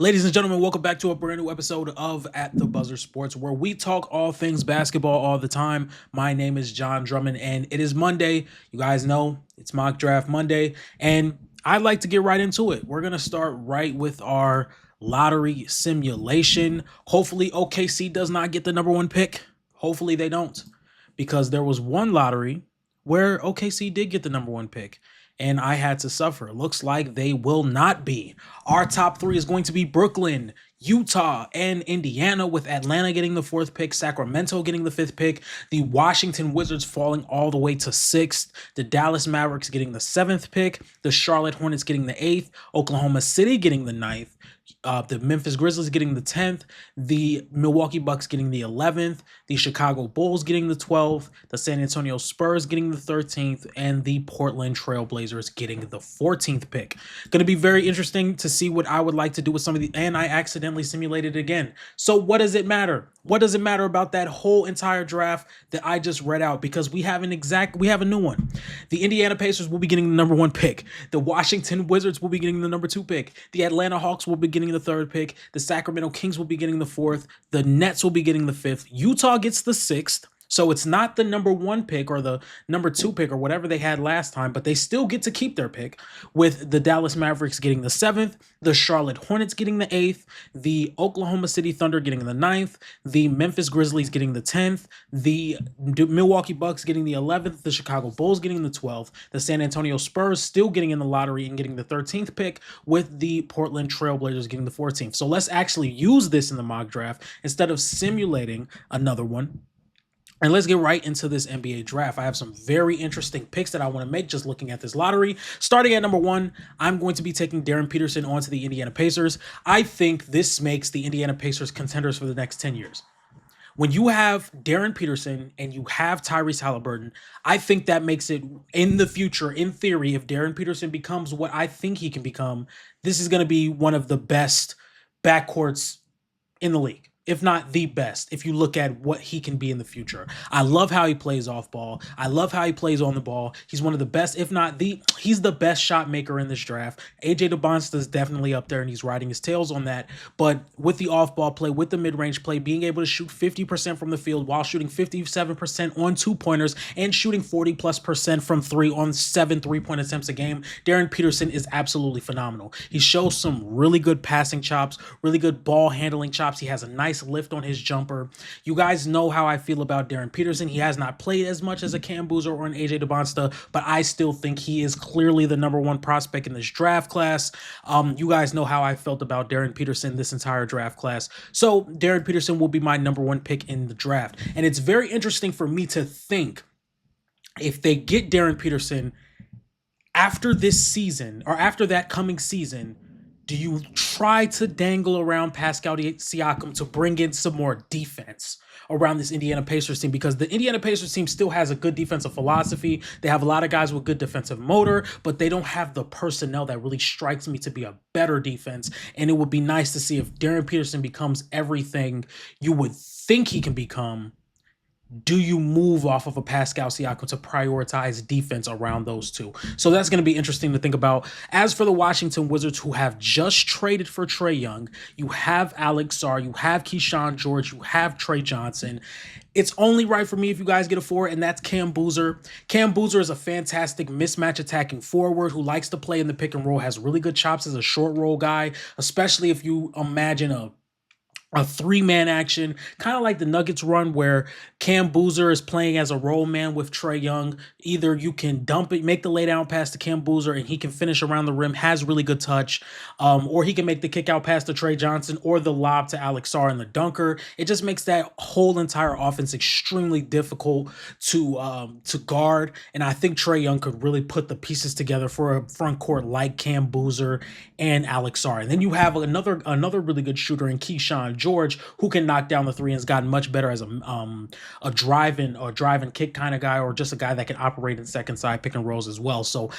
Ladies and gentlemen, welcome back to a brand new episode of At the Buzzer Sports, where we talk all things basketball all the time. My name is John Drummond, and it is Monday. You guys know it's Mock Draft Monday, and I'd like to get right into it. We're going to start right with our lottery simulation. Hopefully, OKC does not get the number one pick. Hopefully, they don't, because there was one lottery where OKC did get the number one pick, and I had to suffer. Looks like they will not be. Our top three is going to be Brooklyn, Utah, and Indiana, with Atlanta getting the fourth pick, Sacramento getting the fifth pick, the Washington Wizards falling all the way to sixth, the Dallas Mavericks getting the seventh pick, the Charlotte Hornets getting the eighth, Oklahoma City getting the ninth, the Memphis Grizzlies getting the 10th, the Milwaukee Bucks getting the 11th, the Chicago Bulls getting the 12th, the San Antonio Spurs getting the 13th, and the Portland Trail Blazers getting the 14th pick. Going to be very interesting to see what I would like to do with some of the, and I accidentally simulated it again. So what does it matter? What does it matter about that whole entire draft that I just read out? Because we have a new one. The Indiana Pacers will be getting the number one pick. The Washington Wizards will be getting the number two pick. The Atlanta Hawks will be getting the third pick. The Sacramento Kings will be getting the fourth. The Nets will be getting the fifth. Utah gets the sixth. So it's not the number one pick or the number two pick or whatever they had last time, but they still get to keep their pick, with the Dallas Mavericks getting the seventh, the Charlotte Hornets getting the eighth, the Oklahoma City Thunder getting the ninth, the Memphis Grizzlies getting the 10th, the Milwaukee Bucks getting the 11th, the Chicago Bulls getting the 12th, the San Antonio Spurs still getting in the lottery and getting the 13th pick, with the Portland Trail Blazers getting the 14th. So let's actually use this in the mock draft instead of simulating another one. And let's get right into this NBA draft. I have some very interesting picks that I want to make just looking at this lottery. Starting at number one, I'm going to be taking Darren Peterson onto the Indiana Pacers. I think this makes the Indiana Pacers contenders for the next 10 years. When you have Darren Peterson and you have Tyrese Halliburton, I think that makes it, in the future, in theory, if Darren Peterson becomes what I think he can become, this is going to be one of the best backcourts in the league, if not the best, if you look at what he can be in the future. I love how he plays off ball. I love how he plays on the ball. He's one of the best, if not he's the best shot maker in this draft. AJ DeBonsta is definitely up there, and he's riding his tails on that. But with the off ball play, with the mid-range play, being able to shoot 50% from the field while shooting 57% on two-pointers and shooting 40+% from three on 7 3-point attempts a game, Darren Peterson is absolutely phenomenal. He shows some really good passing chops, really good ball handling chops. He has a nice lift on his jumper. You guys know how I feel about Darren Peterson. He has not played as much as a Cam Boozer or an AJ DeBonsta, but I still think he is clearly the number one prospect in this draft class. You guys know how I felt about Darren Peterson this entire draft class. So Darren Peterson will be my number one pick in the draft. And it's very interesting for me to think, if they get Darren Peterson after this season or after that coming season, do you try to dangle around Pascal Siakam to bring in some more defense around this Indiana Pacers team? Because the Indiana Pacers team still has a good defensive philosophy. They have a lot of guys with good defensive motor, but they don't have the personnel that really strikes me to be a better defense. And it would be nice to see if Darren Peterson becomes everything you would think he can become. Do you move off of a Pascal Siakam to prioritize defense around those two? So that's going to be interesting to think about. As for the Washington Wizards, who have just traded for Trae Young, you have Alex Sarr, you have Keyshawn George, you have Trey Johnson. It's only right for me if you guys get a forward, and that's Cam Boozer. Cam Boozer is a fantastic mismatch attacking forward who likes to play in the pick and roll, has really good chops as a short roll guy, especially if you imagine a three-man action, kind of like the Nuggets run where Cam Boozer is playing as a roll man with Trae Young. Either you can dump it, make the laydown pass to Cam Boozer, and he can finish around the rim, has really good touch, or he can make the kick out pass to Trey Johnson or the lob to Alex Sarr in the dunker. It just makes that whole entire offense extremely difficult to guard, and I think Trae Young could really put the pieces together for a front court like Cam Boozer and Alex Sarr. And then you have another really good shooter in Keyshawn George, who can knock down the three and has gotten much better as a drive and kick kind of guy, or just a guy that can operate in second side pick and rolls as well. So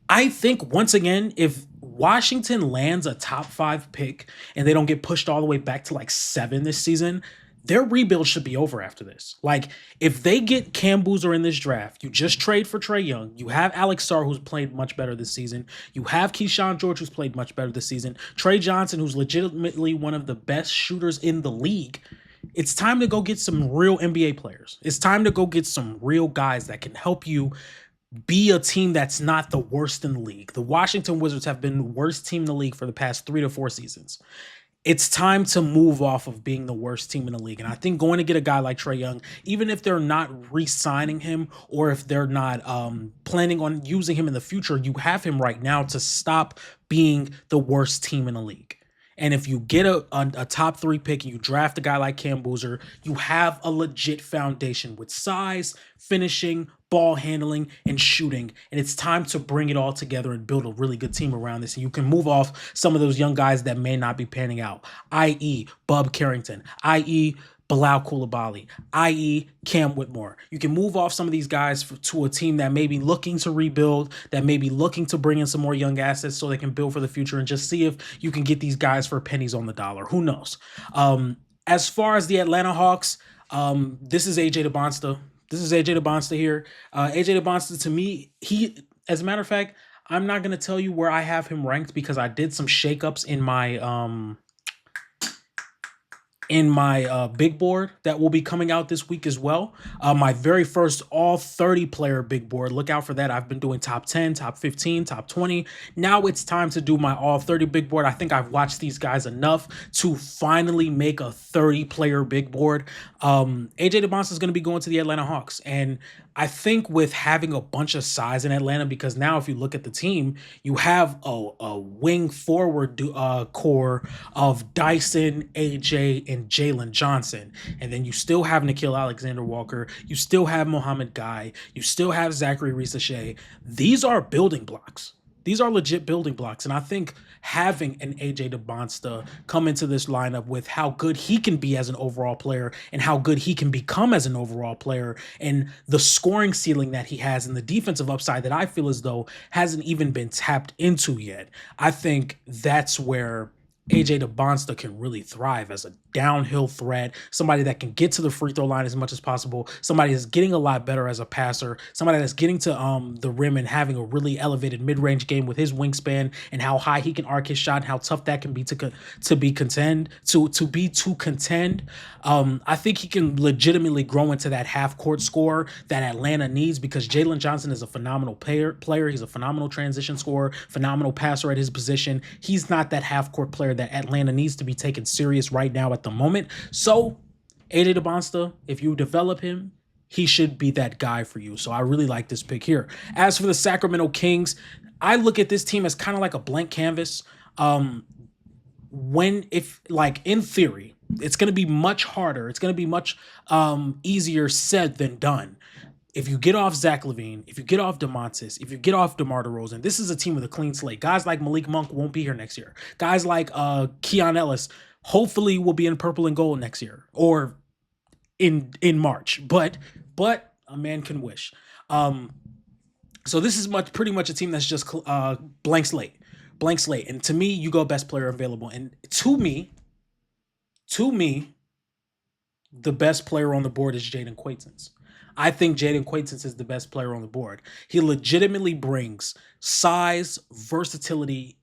I think, once again, if Washington lands a top 5 pick and they don't get pushed all the way back to like 7 this season, their rebuild should be over after this. Like, if they get Cam Boozer in this draft, you just trade for Trae Young. You have Alex Sarr, who's played much better this season. You have Keyshawn George, who's played much better this season. Trey Johnson, who's legitimately one of the best shooters in the league. It's time to go get some real NBA players. It's time to go get some real guys that can help you be a team that's not the worst in the league. The Washington Wizards have been the worst team in the league for the past 3 to 4 seasons. It's time to move off of being the worst team in the league. And I think going to get a guy like Trae Young, even if they're not re-signing him or if they're not planning on using him in the future, you have him right now to stop being the worst team in the league. And if you get a top 3 pick and you draft a guy like Cam Boozer, you have a legit foundation with size, finishing, ball handling, and shooting. And it's time to bring it all together and build a really good team around this. And you can move off some of those young guys that may not be panning out, i.e. Bub Carrington, i.e. Bilal Coulibaly, i.e. Cam Whitmore. You can move off some of these guys to a team that may be looking to rebuild, that may be looking to bring in some more young assets so they can build for the future, and just see if you can get these guys for pennies on the dollar. Who knows? As far as the Atlanta Hawks, this is AJ DeBonsta. This is AJ DeBonsta here. AJ DeBonsta, to me, as a matter of fact, I'm not going to tell you where I have him ranked because I did some shakeups in my big board that will be coming out this week as well. My very first all 30 player big board. Look out for that. I've been doing top 10, top 15, top 20. Now it's time to do my all 30 big board. I think I've watched these guys enough to finally make a 30 player big board. AJ DeBonsta is going to be going to the Atlanta Hawks. And I think with having a bunch of size in Atlanta, because now if you look at the team, you have a wing forward core of Dyson, AJ, and Jalen Johnson. And then you still have Nickeil Alexander-Walker. You still have Mohamed Guy. You still have Zachary Risache. These are building blocks. These are legit building blocks. And I think having an AJ DeBonsta come into this lineup with how good he can be as an overall player and how good he can become as an overall player and the scoring ceiling that he has and the defensive upside that I feel as though hasn't even been tapped into yet. I think that's where AJ DeBonsta can really thrive as a downhill threat, somebody that can get to the free throw line as much as possible, somebody that's getting a lot better as a passer, somebody that's getting to the rim and having a really elevated mid-range game with his wingspan and how high he can arc his shot and how tough that can be to contend. I think he can legitimately grow into that half-court scorer that Atlanta needs because Jalen Johnson is a phenomenal player. He's a phenomenal transition scorer, phenomenal passer at his position. He's not that half-court player that Atlanta needs to be taken serious right now at the moment. So AJ DeBonsta, if you develop him, he should be that guy for you. So I really like this pick here. As for the Sacramento Kings, I look at this team as kind of like a blank canvas. In theory, it's going to be much harder. It's going to be much easier said than done. If you get off Zach LaVine, if you get off DeMontis, if you get off DeMar DeRozan, this is a team with a clean slate. Guys like Malik Monk won't be here next year. Guys like Keon Ellis hopefully will be in purple and gold next year or in March. But a man can wish. So this is pretty much a team that's just blank slate. And to me, you go best player available. And to me, the best player on the board is Jaden Quaintance. I think Jaden Quaintance is the best player on the board. He legitimately brings size, versatility,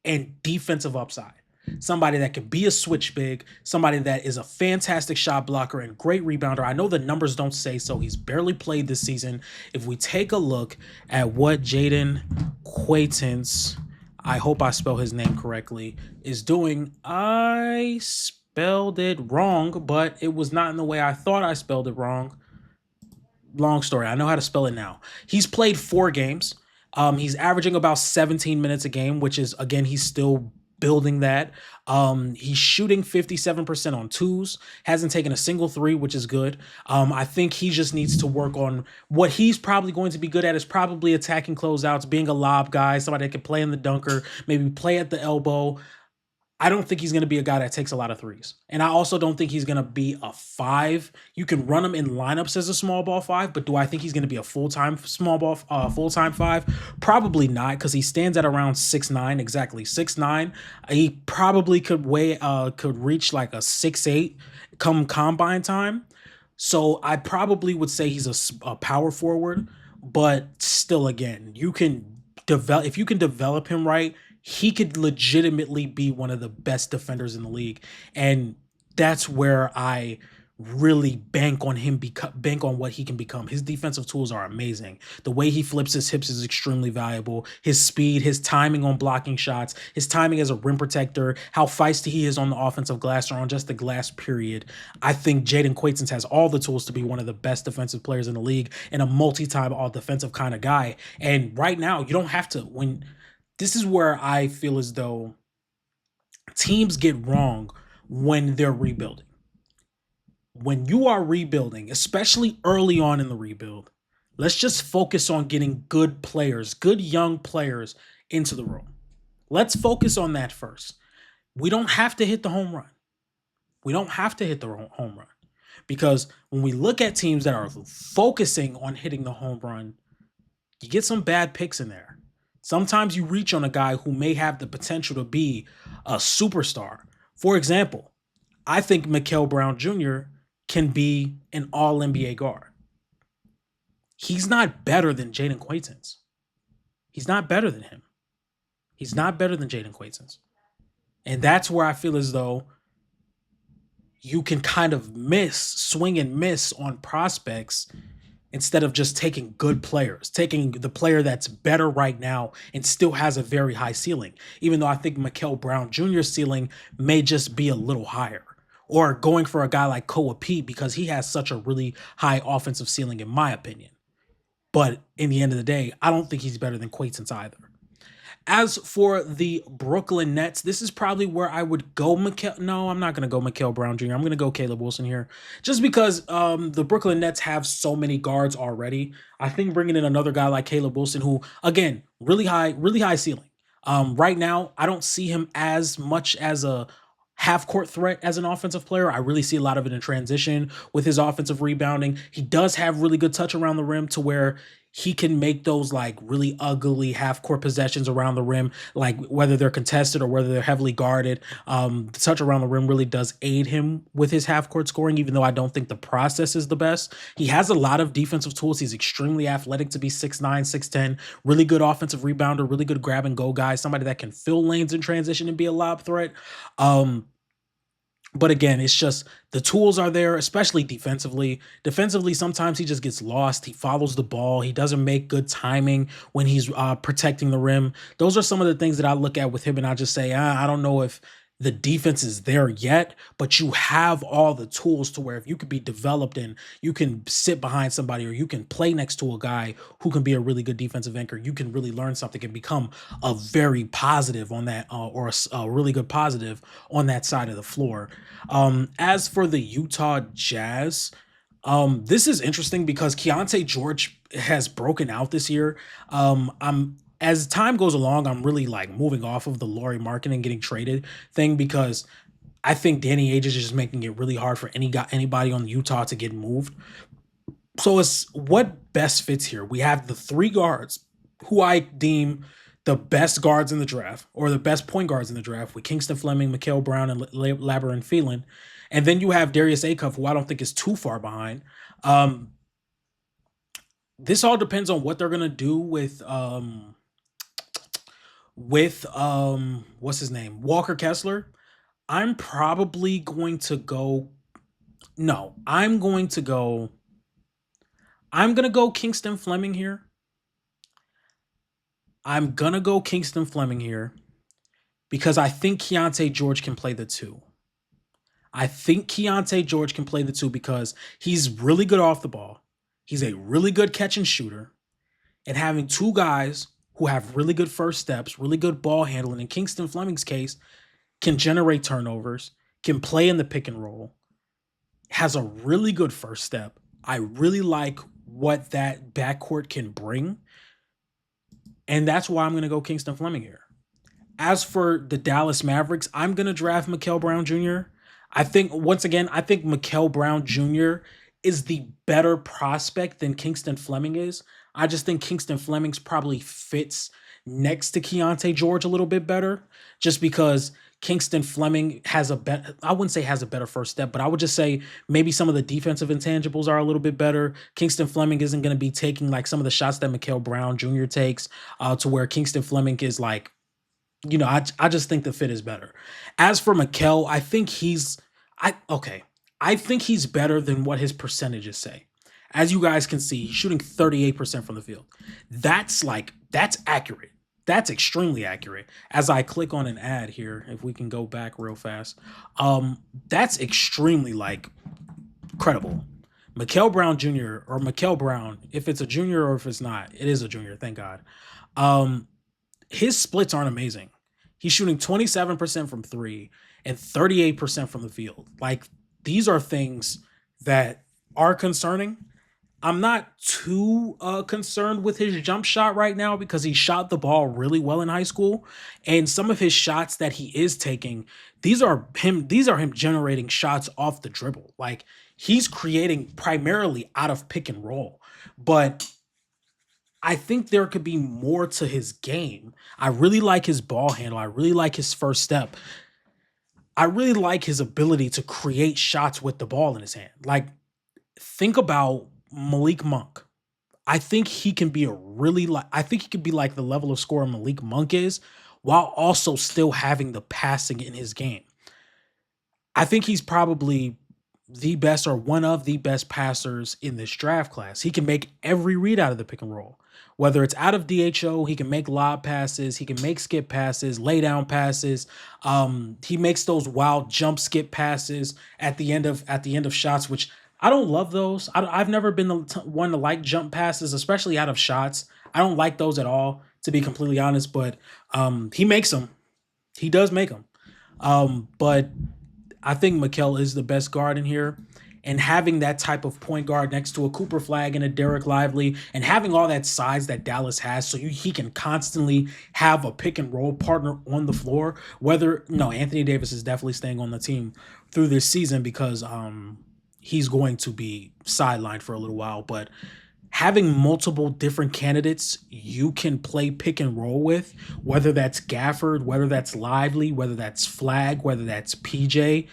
and defensive upside. Somebody that can be a switch big, somebody that is a fantastic shot blocker and great rebounder. I know the numbers don't say so. He's barely played this season. If we take a look at what Jaden Quaintance, I hope I spell his name correctly, is doing, I spelled it wrong, but it was not in the way I thought I spelled it wrong. Long story. I know how to spell it now. He's played 4 games. He's averaging about 17 minutes a game, which is, again, he's still building that. He's shooting 57% on twos, hasn't taken a single 3, which is good. I think he just needs to work on what he's probably going to be good at is probably attacking closeouts, being a lob guy, somebody that can play in the dunker, maybe play at the elbow. I don't think he's going to be a guy that takes a lot of threes. And I also don't think he's going to be a five. You can run him in lineups as a small ball five, but do I think he's going to be a full-time small ball, full-time five? Probably not, because he stands at around 6'9", exactly 6'9". He probably could reach like a 6'8" come combine time. So I probably would say he's a power forward, but still, again, you can develop if you can develop him right. He could legitimately be one of the best defenders in the league, and that's where I really bank on what he can become. His defensive tools are amazing. The way he flips his hips is extremely valuable. His speed, his timing on blocking shots, his timing as a rim protector, how feisty he is on the offensive glass or on just the glass period. I think Jaden Quaitons has all the tools to be one of the best defensive players in the league and a multi-time all defensive kind of guy. And right now, you don't have to when this is where I feel as though teams get wrong when they're rebuilding. When you are rebuilding, especially early on in the rebuild, let's just focus on getting good players, good young players into the room. Let's focus on that first. We don't have to hit the home run. We don't have to hit the home run, because when we look at teams that are focusing on hitting the home run, you get some bad picks in there. Sometimes you reach on a guy who may have the potential to be a superstar. For example, I think Mikael Brown Jr. can be an all NBA guard. He's not better than Jaden Quaitons. He's not better than him. He's not better than Jaden Quaitons. And that's where I feel as though you can kind of swing and miss on prospects instead of just taking good players, taking the player that's better right now and still has a very high ceiling. Even though I think Mikael Brown Jr.'s ceiling may just be a little higher. Or going for a guy like Koa Pete because he has such a really high offensive ceiling, in my opinion. But in the end of the day, I don't think he's better than Quaitons either. As for the Brooklyn Nets, this is probably where I would go. No, I'm not going to go Mikael Brown Jr. I'm going to go Caleb Wilson here, just because the Brooklyn Nets have so many guards already. I think bringing in another guy like Caleb Wilson, who again really high ceiling. Right now, I don't see him as much as a half court threat as an offensive player. I really see a lot of it in transition with his offensive rebounding. He does have really good touch around the rim to where he can make those like really ugly half court possessions around the rim, like whether they're contested or whether they're heavily guarded. The touch around the rim really does aid him with his half court scoring, even though I don't think the process is the best. He has a lot of defensive tools. He's extremely athletic to be 6'9", 6'10", really good offensive rebounder, really good grab and go guy, somebody that can fill lanes in transition and be a lob threat. But again, it's just the tools are there, especially defensively. Defensively, sometimes he just gets lost. He follows the ball. He doesn't make good timing when he's protecting the rim. Those are some of the things that I look at with him, and I just say, I don't know if the defense is there yet, but you have all the tools to where if you could be developed and you can sit behind somebody or you can play next to a guy who can be a really good defensive anchor, you can really learn something and become a very positive on that or a really good positive on that side of the floor. As for the Utah Jazz, this is interesting because Keontae George has broken out this year. As time goes along, I'm really like moving off of the Lauri Markkanen and getting traded thing because I think Danny Ainge is just making it really hard for anybody on Utah to get moved. So it's what best fits here. We have the three guards who I deem the best guards in the draft or the best point guards in the draft with Kingston Fleming, Mikael Brown, and Labyrinth Phelan. And then you have Darius Acuff, who I don't think is too far behind. This all depends on what they're going to do with what's his name? Walker Kessler. I'm probably going to go no, I'm going to go Kingston Fleming here. I'm going to go Kingston Fleming here because I think Keontae George can play the two. I think Keontae George can play the two because he's really good off the ball. He's a really good catch and shooter. And having two guys who have really good first steps, really good ball handling, in Kingston Fleming's case, can generate turnovers, can play in the pick and roll, has a really good first step. I really like what that backcourt can bring. And that's why I'm going to go Kingston Fleming here. As for the Dallas Mavericks, I'm gonna draft Mikael Brown Jr. I think once again, I think Mikael Brown Jr. is the better prospect than Kingston Fleming is. I just think Kingston Fleming's probably fits next to Keontae George a little bit better, just because Kingston Fleming has a better, I wouldn't say has a better first step, but I would just say maybe some of the defensive intangibles are a little bit better. Kingston Fleming isn't going to be taking like some of the shots that Mikael Brown Jr. takes, to where Kingston Fleming is like, I just think the fit is better. As for Mikel, I okay. I think he's better than what his percentages say. As you guys can see, he's shooting 38% from the field. That's accurate. That's extremely accurate. As I click on an ad here, if we can go back real fast, that's extremely like credible. Mikel Brown Jr. or Mikel Brown, if it's a junior or if it's not, it is a junior, thank God. Um, his splits aren't amazing. He's shooting 27% from three and 38% from the field. Like, these are things that are concerning. I'm not too concerned with his jump shot right now because he shot the ball really well in high school, and some of his shots that he is taking, these are him generating shots off the dribble. Like, he's creating primarily out of pick and roll. But I think there could be more to his game. I really like his ball handle. I really like his first step. I really like his ability to create shots with the ball in his hand. Like, think about Malik Monk. I think he can be I think he could be like the level of scorer Malik Monk is, while also still having the passing in his game. I think he's probably the best or one of the best passers in this draft class. He can make every read out of the pick and roll. Whether it's out of DHO, he can make lob passes, he can make skip passes, lay down passes. He makes those wild jump skip passes at the end of shots, which I don't love those. I've never been the one to like jump passes, especially out of shots. I don't like those at all, to be completely honest. But he makes them. He does make them. But I think Mikel is the best guard in here. And having that type of point guard next to a Cooper Flag and a Derek Lively, and having all that size that Dallas has, so he can constantly have a pick and roll partner on the floor. No, Anthony Davis is definitely staying on the team through this season because he's going to be sidelined for a little while. But having multiple different candidates you can play pick and roll with, whether that's Gafford, whether that's Lively, whether that's Flag, whether that's PJ,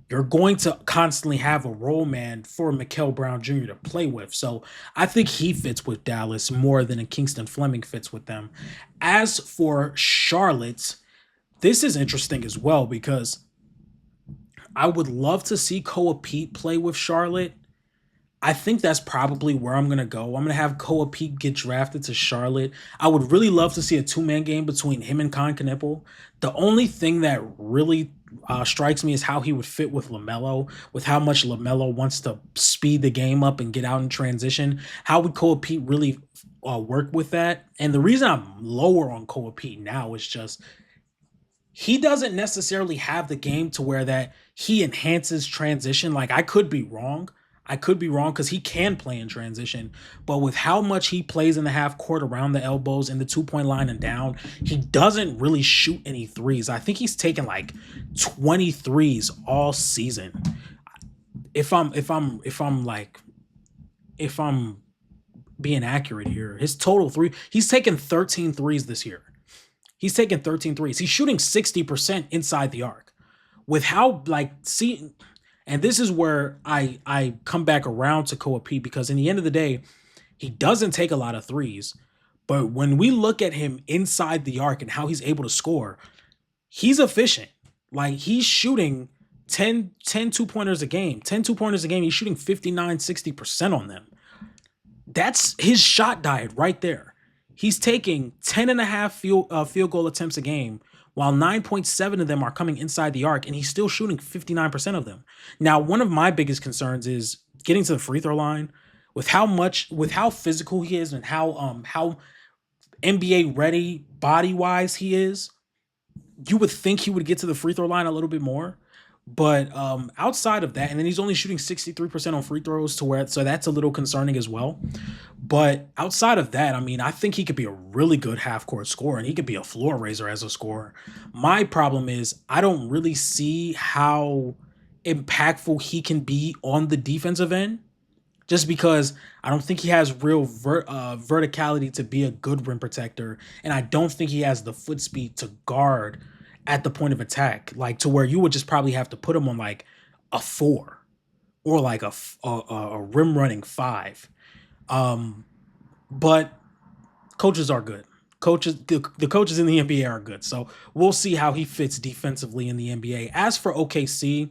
you're going to constantly have a role man for Mikel Brown Jr. to play with. So I think he fits with Dallas more than a Kingston Fleming fits with them. As for Charlotte, this is interesting as well because I would love to see Koa Pete play with Charlotte. I think that's probably where I'm going to go. I'm going to have Koa Pete get drafted to Charlotte. I would really love to see a two-man game between him and Con Knippel. The only thing that really strikes me is how he would fit with LaMelo, with how much LaMelo wants to speed the game up and get out in transition. How would Koa Pete really work with that? And the reason I'm lower on Koa Pete now is just he doesn't necessarily have the game to where that he enhances transition. Like, I could be wrong. I could be wrong because he can play in transition, but with how much he plays in the half court around the elbows in the 2-point line and down, he doesn't really shoot any threes. I think he's taken like 20 threes all season. If I'm being accurate here, his total he's taken 13 threes this year. He's taken 13 threes. He's shooting 60% inside the arc. With how and this is where I come back around to Koa Pete, because in the end of the day, he doesn't take a lot of threes. But when we look at him inside the arc and how he's able to score, he's efficient. Like, he's shooting 10 two-pointers a game. 10 two-pointers a game. He's shooting 59, 60% on them. That's his shot diet right there. He's taking 10 and a half field goal attempts a game, while 9.7 of them are coming inside the arc, and he's still shooting 59% of them. Now, one of my biggest concerns is getting to the free throw line. With how physical he is and how NBA ready body wise he is, you would think he would get to the free throw line a little bit more. But outside of that, and then he's only shooting 63% on free throws to where, so that's a little concerning as well. But outside of that, I mean, I think he could be a really good half court scorer and he could be a floor raiser as a scorer. My problem is I don't really see how impactful he can be on the defensive end, just because I don't think he has real verticality to be a good rim protector, and I don't think he has the foot speed to guard at the point of attack, like to where you would just probably have to put him on like a four or like a rim running five. Um, but coaches are good. The coaches in the NBA are good, so we'll see how he fits defensively in the NBA. As for OKC,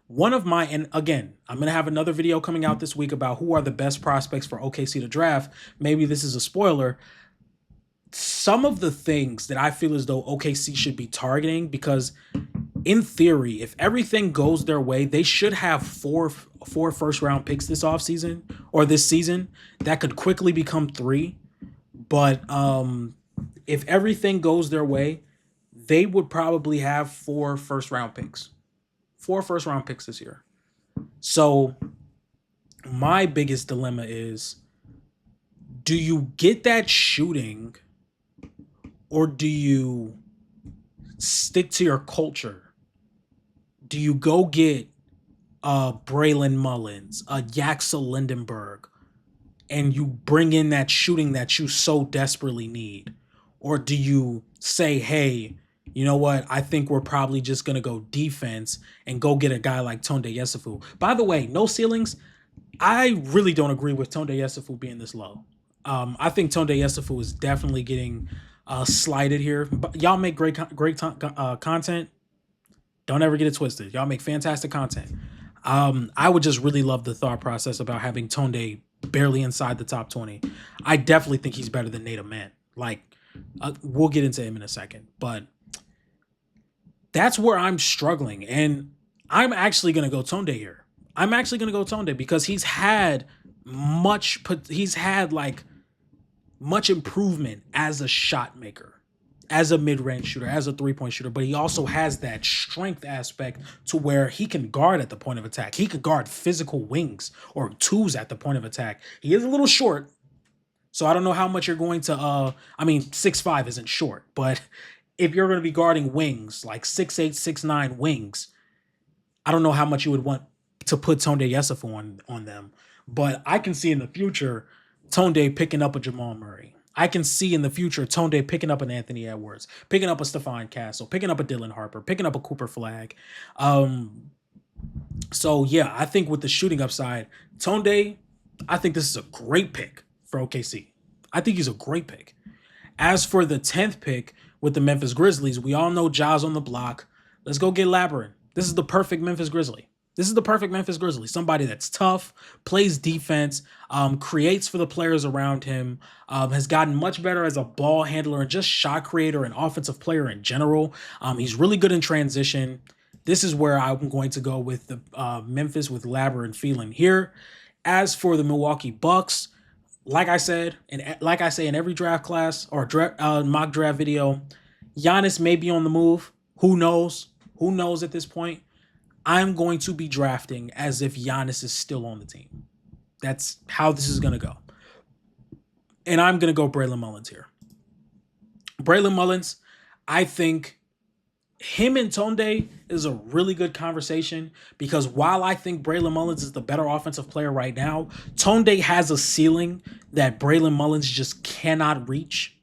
one of my, and again, I'm going to have another video coming out this week about who are the best prospects for OKC to draft. Maybe this is a spoiler. Some of the things that I feel as though OKC should be targeting, because in theory, if everything goes their way, they should have four first round picks this offseason or this season that could quickly become three. But if everything goes their way, they would probably have four first round picks. Four first round picks this year. So my biggest dilemma is, do you get that shooting or do you stick to your culture? Do you go get Braylon Mullins, Yaxel Lindenberg, and you bring in that shooting that you so desperately need? Or do you say, hey, you know what? I think we're probably just going to go defense and go get a guy like Tonde Yesufu. By the way, no ceilings. I really don't agree with Tonde Yesufu being this low. I think Tonde Yesufu is definitely getting slighted here. But y'all make great content. Don't ever get it twisted. Y'all make fantastic content. I would just really love the thought process about having Tonde barely inside the top 20. I definitely think he's better than Nate Man. Like, we'll get into him in a second. But that's where I'm struggling. And I'm actually going to go Tonde here. I'm actually going to go Tonde because he's had like much improvement as a shot maker, as a mid-range shooter, as a three-point shooter, but he also has that strength aspect to where he can guard at the point of attack. He could guard physical wings or twos at the point of attack. He is a little short, so I don't know how much you're going to, 6'5" isn't short, but if you're going to be guarding wings, like 6'8", 6'9" wings, I don't know how much you would want to put Tonde Yesufu on them. But I can see in the future Tonde picking up a Jamal Murray. I can see in the future Tonde picking up an Anthony Edwards, picking up a Stephon Castle, picking up a Dylan Harper, picking up a Cooper Flag. So yeah, I think with the shooting upside, Tonde, I think this is a great pick for OKC. I think he's a great pick. As for the 10th pick with the Memphis Grizzlies, we all know Ja's on the block. Let's go get Labyrinth. This is the perfect Memphis Grizzly. This is the perfect Memphis Grizzly. Somebody that's tough, plays defense, creates for the players around him, has gotten much better as a ball handler and just shot creator and offensive player in general. He's really good in transition. This is where I'm going to go with the Memphis with Labyrinth feeling here. As for the Milwaukee Bucks, like I said, and like I say in every draft class or mock draft video, Giannis may be on the move. Who knows? Who knows at this point? I'm going to be drafting as if Giannis is still on the team. That's how this is going to go. And I'm going to go Braylon Mullins here. Braylon Mullins, I think him and Tonde is a really good conversation because while I think Braylon Mullins is the better offensive player right now, Tonde has a ceiling that Braylon Mullins just cannot reach,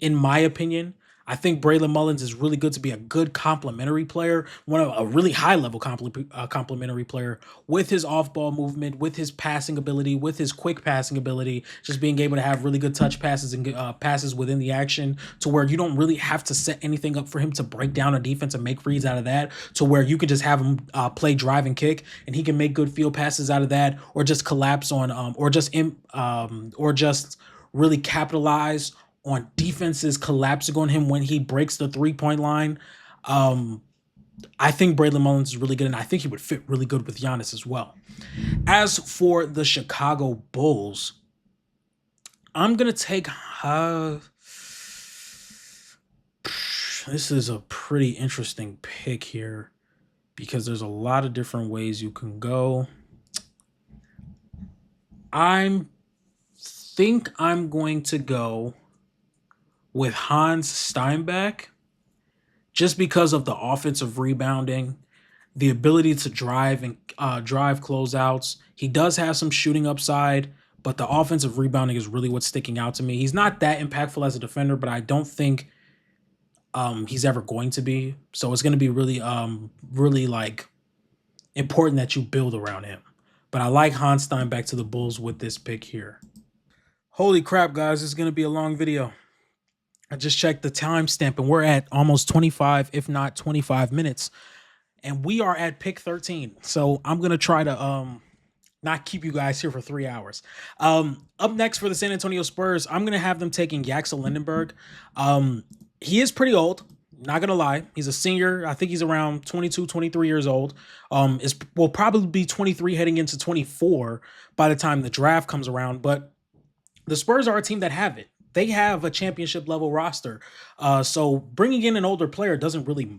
in my opinion. I think Braylon Mullins is really good to be a good complementary player, one of a really high level complementary player with his off ball movement, with his passing ability, with his quick passing ability, just being able to have really good touch passes and passes within the action to where you don't really have to set anything up for him to break down a defense and make reads out of that, to where you could just have him play drive and kick and he can make good field passes out of that, or just collapse on or just really capitalize on defenses collapsing on him when he breaks the 3-point line. I think Braylon Mullins is really good, and I think he would fit really good with Giannis as well. As for the Chicago Bulls, I'm going to take... this is a pretty interesting pick here because there's a lot of different ways you can go. I think I'm going to go with Hans Steinbeck just because of the offensive rebounding, the ability to drive and drive closeouts. He does have some shooting upside, but the offensive rebounding is really what's sticking out to me. He's not that impactful as a defender, but I don't think he's ever going to be. So it's going to be really like important that you build around him. But I like Hans Steinbeck to the Bulls with this pick here. Holy crap, guys! This is going to be a long video. I just checked the timestamp and we're at almost 25, if not 25 minutes. And we are at pick 13. So I'm going to try to not keep you guys here for 3 hours. Up next for the San Antonio Spurs, I'm going to have them taking Yaxel Lindenberg. He is pretty old. Not going to lie. He's a senior. I think he's around 22, 23 years old. Will probably be 23 heading into 24 by the time the draft comes around. But the Spurs are a team that have it. They have a championship level roster. So bringing in an older player doesn't really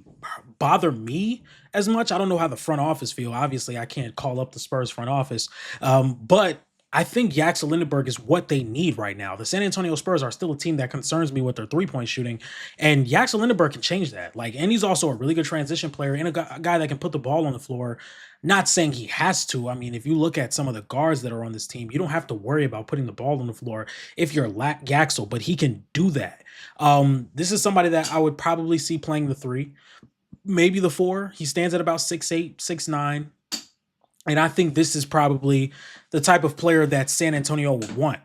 bother me as much. I don't know how the front office feel. Obviously, I can't call up the Spurs front office. But I think Yaxel Lindenberg is what they need right now. The San Antonio Spurs are still a team that concerns me with their three-point shooting, and Yaxel Lindenberg can change that. And he's also a really good transition player and a guy that can put the ball on the floor. Not saying he has to. I mean, if you look at some of the guards that are on this team, you don't have to worry about putting the ball on the floor if you're Yaxel, but he can do that. This is somebody that I would probably see playing the three, maybe the four. He stands at about 6'8", 6'9". And I think this is probably the type of player that San Antonio would want.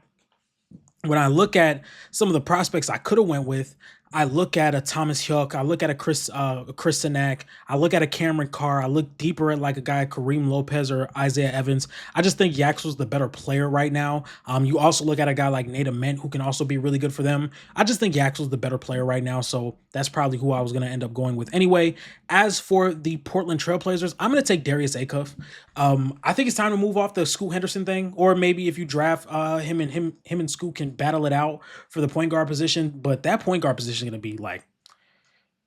When I look at some of the prospects I could have went with, I look at a Thomas Huck, I look at a Chris Sinak, I look at a Cameron Carr, I look deeper at like a guy Kareem Lopez or Isaiah Evans. I just think Yaxel's the better player right now. You also look at a guy like Nate Ament, who can also be really good for them. I just think Yaxel's the better player right now, so that's probably who I was going to end up going with anyway. As for the Portland Trailblazers, I'm going to take Darius Acuff. I think it's time to move off the Scoot Henderson thing, or maybe if you draft him and Scoot can battle it out for the point guard position, but that point guard position is going to be like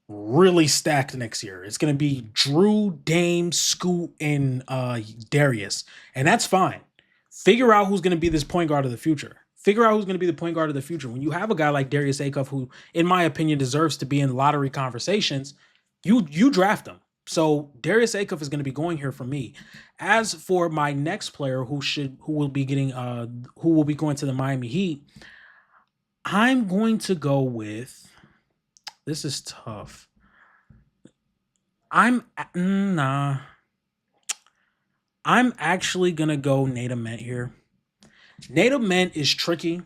really stacked next year. It's going to be Drew, Dame, Scoot, and Darius, and that's fine. Figure out who's going to be this point guard of the future. Figure out who's going to be the point guard of the future. When you have a guy like Darius Acuff, who, in my opinion, deserves to be in lottery conversations, you draft him. So Darius Acuff is going to be going here for me. As for my next player, who will be going to the Miami Heat, I'm going to go with. This is tough. I'm actually gonna go Nate Ament here. Nate Ament is tricky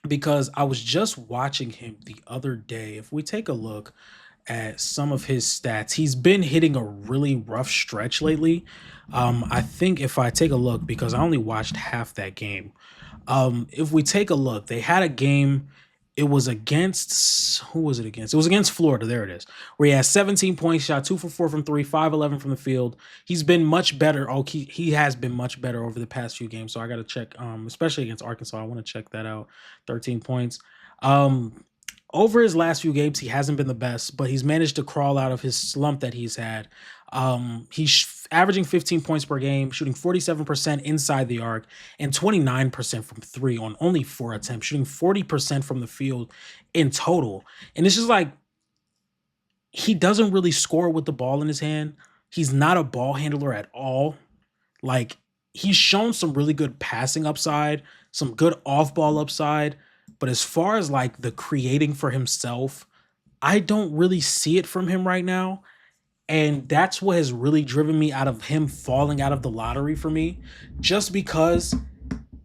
because I was just watching him the other day. If we take a look at some of his stats, he's been hitting a really rough stretch lately. I think if I take a look, because I only watched half that game. If we take a look, they had a game. It was against, who was it against? It was against Florida. There it is. Where he has 17 points, shot 2 for 4 from 3, 5-11 from the field. He's been much better. He has been much better over the past few games. So I got to check, especially against Arkansas. I want to check that out. 13 points. Over his last few games, he hasn't been the best, but he's managed to crawl out of his slump that he's had. He's averaging 15 points per game, shooting 47% inside the arc and 29% from three on only 4 attempts, shooting 40% from the field in total. And it's just like, he doesn't really score with the ball in his hand. He's not a ball handler at all. Like, he's shown some really good passing upside, some good off-ball upside. But as far as like the creating for himself, I don't really see it from him right now. And that's what has really driven me out of him falling out of the lottery for me. Just because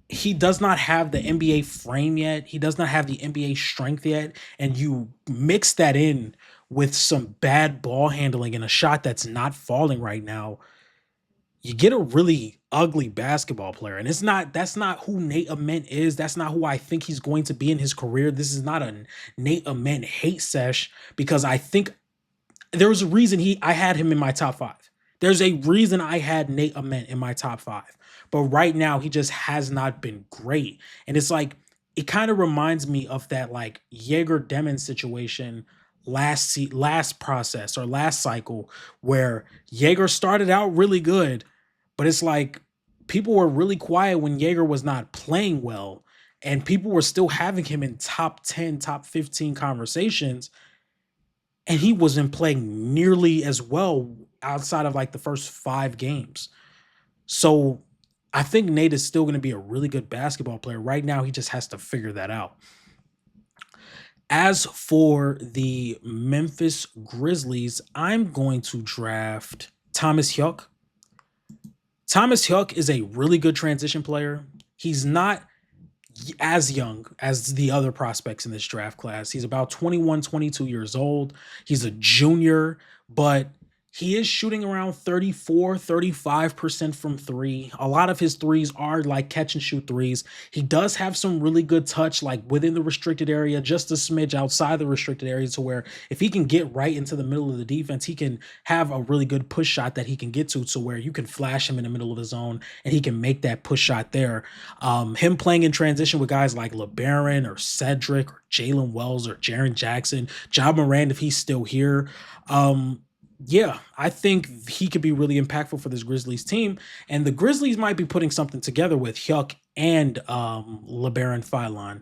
he does not have the NBA frame yet. He does not have the NBA strength yet. And you mix that in with some bad ball handling and a shot that's not falling right now, you get a really ugly basketball player. And that's not who Nate Ament is. That's not who I think he's going to be in his career. This is not a Nate Ament hate sesh, because I think there was a reason I had him in my top 5. There's a reason I had Nate Ament in my top 5. But right now he just has not been great. And it's like, it kind of reminds me of that like Jaeger Demon situation last process or last cycle where Jaeger started out really good, but it's like people were really quiet when Jaeger was not playing well, and people were still having him in top 10, top 15 conversations, and he wasn't playing nearly as well outside of like the first 5 games. So I think Nate is still going to be a really good basketball player. Right now, he just has to figure that out. As for the Memphis Grizzlies, I'm going to draft Thomas Huck. Thomas Huck is a really good transition player. He's not as young as the other prospects in this draft class. He's about 21, 22 years old. He's a junior, but he is shooting around 34, 35% from three. A lot of his threes are like catch and shoot threes. He does have some really good touch, like within the restricted area, just a smidge outside the restricted area, to where if he can get right into the middle of the defense, he can have a really good push shot that he can get to where you can flash him in the middle of the zone and he can make that push shot there. Him playing in transition with guys like LeBaron or Cedric or Jalen Wells or Jaren Jackson, Ja Morant, if he's still here. Yeah, I think he could be really impactful for this Grizzlies team. And the Grizzlies might be putting something together with Hyuk and LeBaron Philon.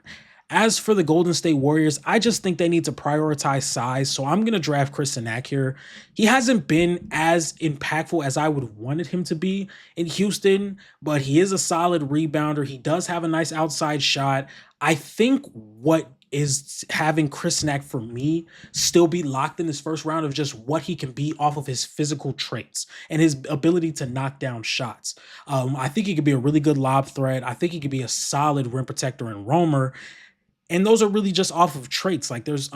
As for the Golden State Warriors, I just think they need to prioritize size. So I'm going to draft Chris Sinak here. He hasn't been as impactful as I would wanted him to be in Houston, but he is a solid rebounder. He does have a nice outside shot. I think what is having Chris Sinak for me still be locked in this first round of just what he can be off of his physical traits and his ability to knock down shots. I think he could be a really good lob threat. I think he could be a solid rim protector and roamer. And those are really just off of traits. Like there's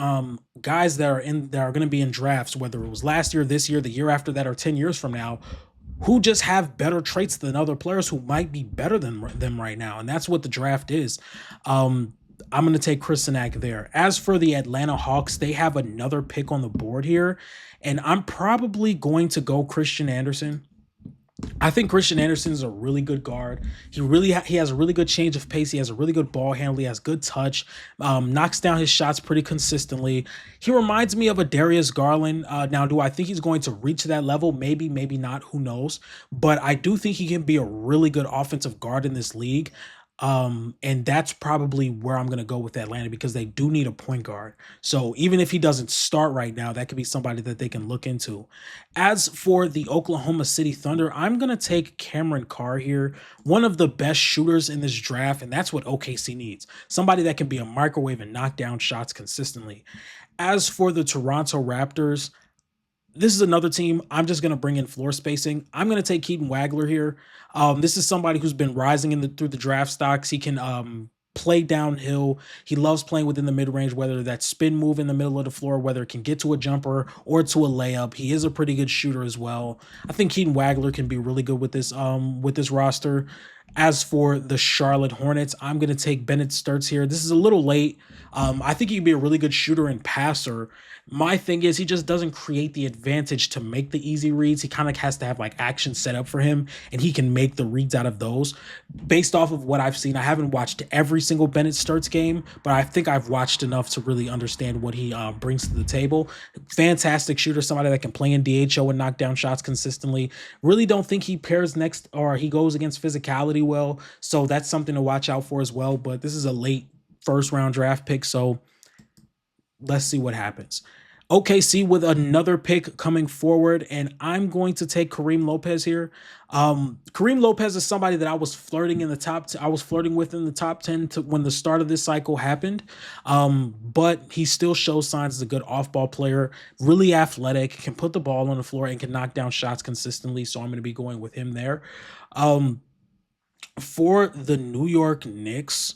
guys that are going to be in drafts, whether it was last year, this year, the year after that, or 10 years from now, who just have better traits than other players who might be better than them right now. And that's what the draft is. I'm going to take Chris Sinak there. As for the Atlanta Hawks, they have another pick on the board here, and I'm probably going to go Christian Anderson. I think Christian Anderson is a really good guard. He has a really good change of pace. He has a really good ball handle. He has good touch. Knocks down his shots pretty consistently. He reminds me of a Darius Garland. Now, do I think he's going to reach that level? Maybe, maybe not. Who knows? But I do think he can be a really good offensive guard in this league. And that's probably where I'm going to go with Atlanta because they do need a point guard. So even if he doesn't start right now, that could be somebody that they can look into. As for the Oklahoma City Thunder, I'm going to take Cameron Carr here, one of the best shooters in this draft, and that's what OKC needs. Somebody that can be a microwave and knock down shots consistently. As for the Toronto Raptors, this is another team. I'm just going to bring in floor spacing. I'm going to take Keaton Wagler here. This is somebody who's been rising through the draft stocks. He can play downhill. He loves playing within the mid-range, whether that's spin move in the middle of the floor, whether it can get to a jumper or to a layup. He is a pretty good shooter as well. I think Keaton Wagler can be really good with this roster. As for the Charlotte Hornets, I'm going to take Bennett Sturts here. This is a little late. I think he can be a really good shooter and passer. My thing is he just doesn't create the advantage to make the easy reads. He kind of has to have like action set up for him, and he can make the reads out of those. Based off of what I've seen, I haven't watched every single Bennett Sturts game, but I think I've watched enough to really understand what he brings to the table. Fantastic shooter, somebody that can play in DHO and knock down shots consistently. Really don't think he pairs next or he goes against physicality well, so that's something to watch out for as well. But this is a late first round draft pick, so let's see what happens. OKC with another pick coming forward, and I'm going to take Kareem Lopez here. Kareem Lopez is somebody that I was flirting with in the top 10 when the start of this cycle happened. But he still shows signs as a good off-ball player, really athletic, can put the ball on the floor and can knock down shots consistently. So I'm going to be going with him there. For the New York Knicks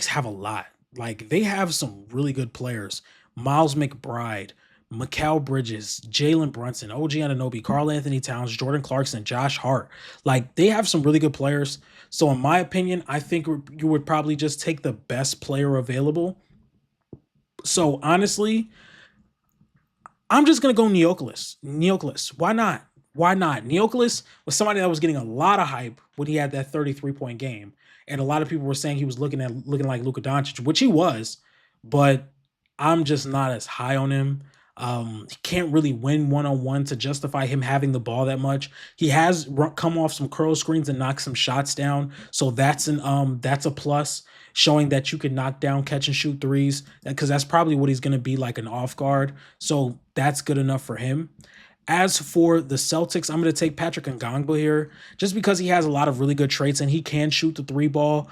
have a lot. Like they have some really good players. Miles McBride, Mikal Bridges, Jalen Brunson, OG Anunoby, Karl Anthony Towns, Jordan Clarkson, Josh Hart. Like they have some really good players. So in my opinion, I think you would probably just take the best player available. So honestly, I'm just going to go Neocolis. Why not? Why not? Neocolis was somebody that was getting a lot of hype when he had that 33-point game. And a lot of people were saying he was looking like Luka Doncic, which he was, but I'm just not as high on him. He can't really win one on one to justify him having the ball that much. He has come off some curl screens and knocked some shots down, so that's a plus, showing that you can knock down catch and shoot threes. Because that's probably what he's going to be like, an off guard. So that's good enough for him. As for the Celtics, I'm going to take Patrick Ngangba here just because he has a lot of really good traits and he can shoot the three ball.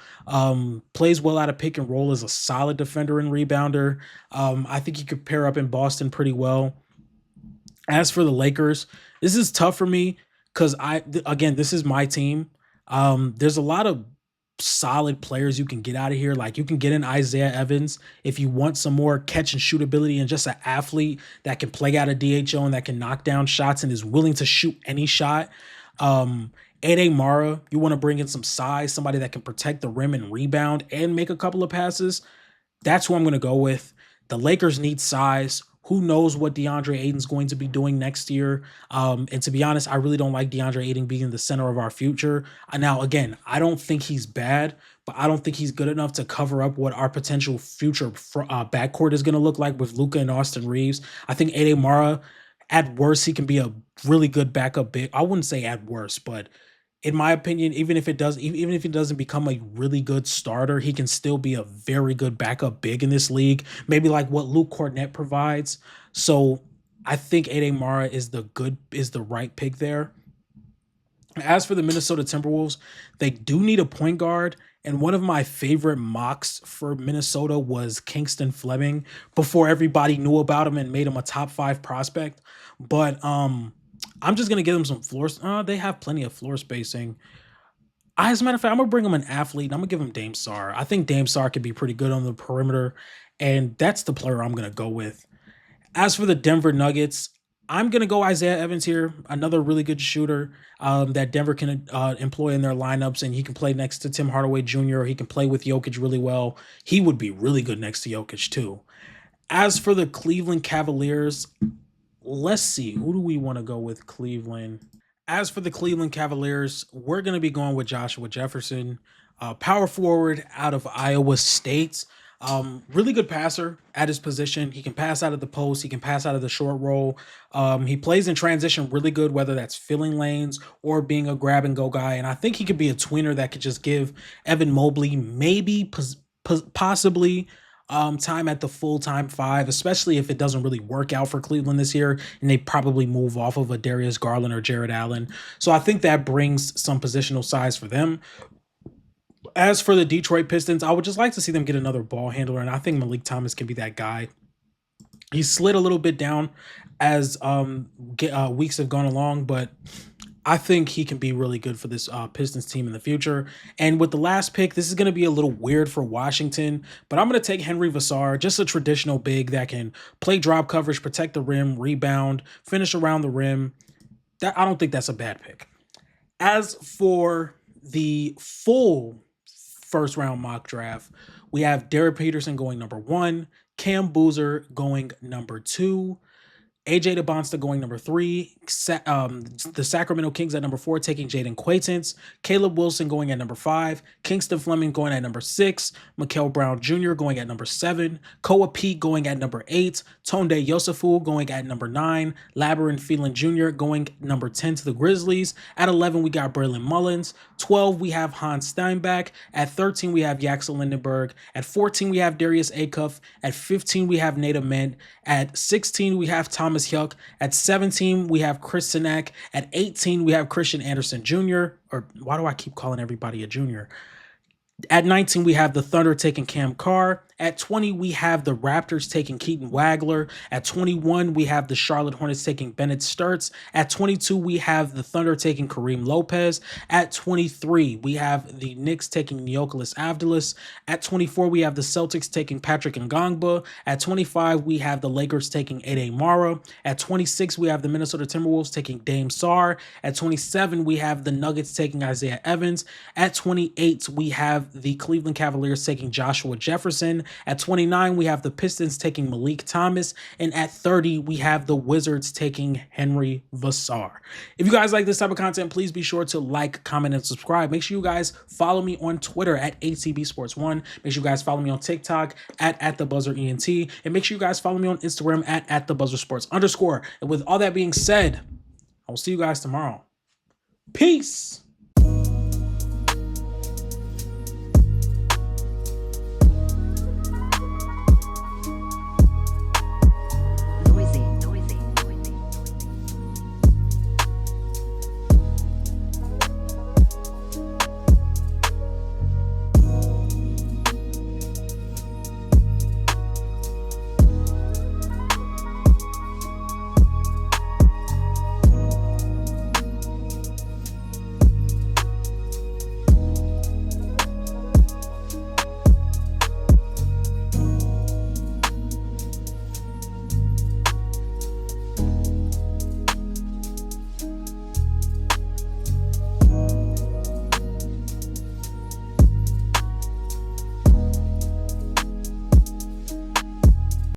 Plays well out of pick and roll, is a solid defender and rebounder. I think he could pair up in Boston pretty well. As for the Lakers, this is tough for me because again, this is my team. There's a lot of solid players you can get out of here. Like, you can get in Isaiah Evans if you want some more catch and shoot ability and just an athlete that can play out of DHO and that can knock down shots and is willing to shoot any shot. Ade Mara, you want to bring in some size, somebody that can protect the rim and rebound and make a couple of passes. That's who I'm going to go with. The Lakers need size. Who knows what DeAndre Ayton's going to be doing next year? And to be honest, I really don't like DeAndre Ayton being the center of our future. Now, again, I don't think he's bad, but I don't think he's good enough to cover up what our potential future backcourt is going to look like with Luka and Austin Reeves. I think Ade Mara, at worst, he can be a really good backup big. I wouldn't say at worst, but in my opinion, even if it doesn't become a really good starter, he can still be a very good backup big in this league. Maybe like what Luke Cornett provides. So I think Ade Mara is the right pick there. As for the Minnesota Timberwolves, they do need a point guard. And one of my favorite mocks for Minnesota was Kingston Fleming before everybody knew about him and made him a top 5 prospect. But I'm just gonna give them some floors. They have plenty of floor spacing. As a matter of fact, I'm gonna bring him an athlete. And I'm gonna give him Dame Sar. I think Dame Sar could be pretty good on the perimeter, and that's the player I'm gonna go with. As for the Denver Nuggets, I'm gonna go Isaiah Evans here, another really good shooter that Denver can employ in their lineups, and he can play next to Tim Hardaway Jr. Or he can play with Jokic really well. He would be really good next to Jokic too. As for the Cleveland Cavaliers, let's see, who do we want to go with Cleveland? As for the Cleveland Cavaliers, we're going to be going with Joshua Jefferson, power forward out of Iowa State. Really good passer at his position. He can pass out of the post. He can pass out of the short roll. He plays in transition really good, whether that's filling lanes or being a grab and go guy. And I think he could be a tweener that could just give Evan Mobley maybe possibly time at the full-time 5, especially if it doesn't really work out for Cleveland this year and they probably move off of a Darius Garland or Jared Allen. So I think that brings some positional size for them. As for the Detroit Pistons, I would just like to see them get another ball handler, and I think Malik Thomas can be that guy. He slid a little bit down as weeks have gone along, but I think he can be really good for this Pistons team in the future. And with the last pick, this is going to be a little weird for Washington, but I'm going to take Henry Vassar, just a traditional big that can play drop coverage, protect the rim, rebound, finish around the rim. I don't think that's a bad pick. As for the full first round mock draft, we have Derek Peterson going number 1, Cam Boozer going number 2, AJ DeBonsta going number 3, the Sacramento Kings at number 4 taking Jaden Quaintance, Caleb Wilson going at number 5, Kingston Fleming going at number 6, Mikael Brown Jr. going at number 7, Koa Pete going at number 8, Tonde Yosefu going at number 9, Labyrinth Phelan Jr. going number 10 to the Grizzlies. At 11, we got Braylon Mullins. 12, we have Hans Steinbach. At 13, we have Yaxel Lindenberg. At 14, we have Darius Acuff. At 15, we have Nate Ament. At 16, we have Thomas Hyuk. At 17, we have Chris Sinak. At 18, we have Christian Anderson Jr. Or why do I keep calling everybody a junior? At 19, we have the Thunder taking Cam Carr. At 20, we have the Raptors taking Keaton Wagler. At 21, we have the Charlotte Hornets taking Bennett Sturts. At 22, we have the Thunder taking Kareem Lopez. At 23, we have the Knicks taking Neocolis Avdilas. At 24, we have the Celtics taking Patrick Ngangba. At 25, we have the Lakers taking Ade Mara. At 26, we have the Minnesota Timberwolves taking Dame Sar. At 27, we have the Nuggets taking Isaiah Evans. At 28, we have the Cleveland Cavaliers taking Joshua Jefferson. At 29, we have the Pistons taking Malik Thomas. And at 30, we have the Wizards taking Henry Vassar. If you guys like this type of content, please be sure to like, comment, and subscribe. Make sure you guys follow me on Twitter at ATB Sports 1. Make sure you guys follow me on TikTok at the Buzzer ENT. And make sure you guys follow me on Instagram at the Buzzer Sports _. And with all that being said, I will see you guys tomorrow. Peace.